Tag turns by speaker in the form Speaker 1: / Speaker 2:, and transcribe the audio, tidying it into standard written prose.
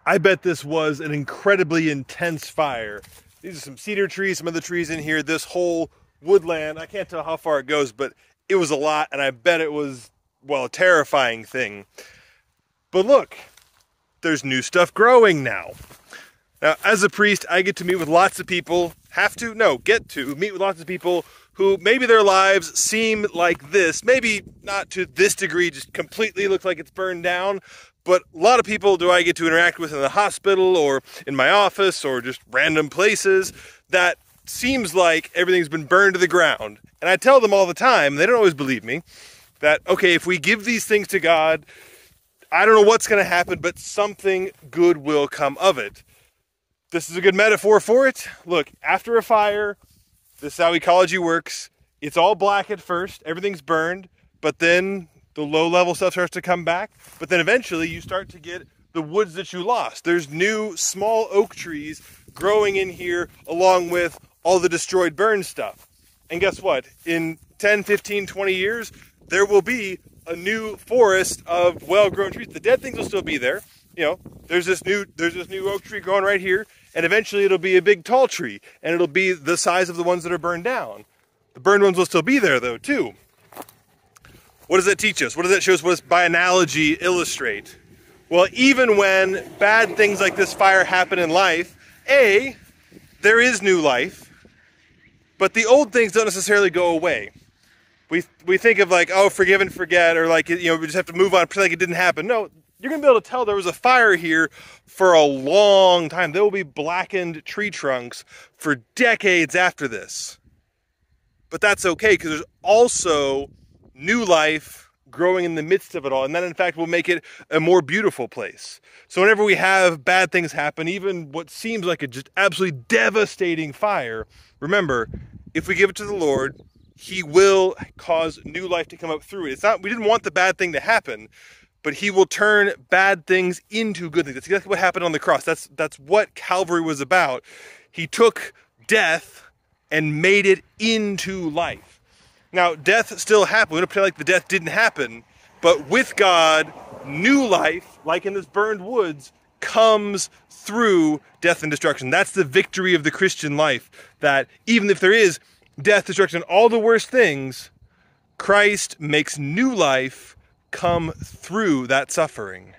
Speaker 1: I bet this was an incredibly intense fire. These are some cedar trees, some other trees in here. This whole woodland, I can't tell how far it goes, but it was a lot, and I bet it was, well, a terrifying thing. But look, there's new stuff growing now. Now, as a priest, I get to meet with lots of people, get to meet with lots of people who maybe their lives seem like this, maybe not to this degree, just completely looks like it's burned down, but a lot of people do I get to interact with in the hospital or in my office or just random places that seems like everything's been burned to the ground. And I tell them all the time, they don't always believe me, that, okay, if we give these things to God, I don't know what's going to happen, but something good will come of it. This is a good metaphor for it. Look, after a fire, this is how ecology works. It's all black at first, everything's burned, but then the low-level stuff starts to come back. But then eventually you start to get the woods that you lost. There's new small oak trees growing in here along with all the destroyed burned stuff. And guess what? In 10, 15, 20 years, there will be a new forest of well-grown trees. The dead things will still be there. You know, there's this new oak tree growing right here, and eventually it'll be a big tall tree, and it'll be the size of the ones that are burned down. The burned ones will still be there though, too. What does that teach us? What does that show us? What does by analogy illustrate? Well, even when bad things like this fire happen in life, there is new life, but the old things don't necessarily go away. We think of like, oh, forgive and forget, or like, you know, we just have to move on, pretend like it didn't happen. No, you're going to be able to tell there was a fire here for a long time. There will be blackened tree trunks for decades after this. But that's okay, because there's also new life growing in the midst of it all. And that, in fact, will make it a more beautiful place. So whenever we have bad things happen, even what seems like a just absolutely devastating fire, remember, if we give it to the Lord, He will cause new life to come up through it. It's not, we didn't want the bad thing to happen, but He will turn bad things into good things. That's exactly what happened on the cross. That's what Calvary was about. He took death and made it into life. Now, death still happened. We don't pretend like the death didn't happen, but with God, new life, like in this burned woods, comes through death and destruction. That's the victory of the Christian life, that even if there is death, destruction, all the worst things, Christ makes new life come through that suffering.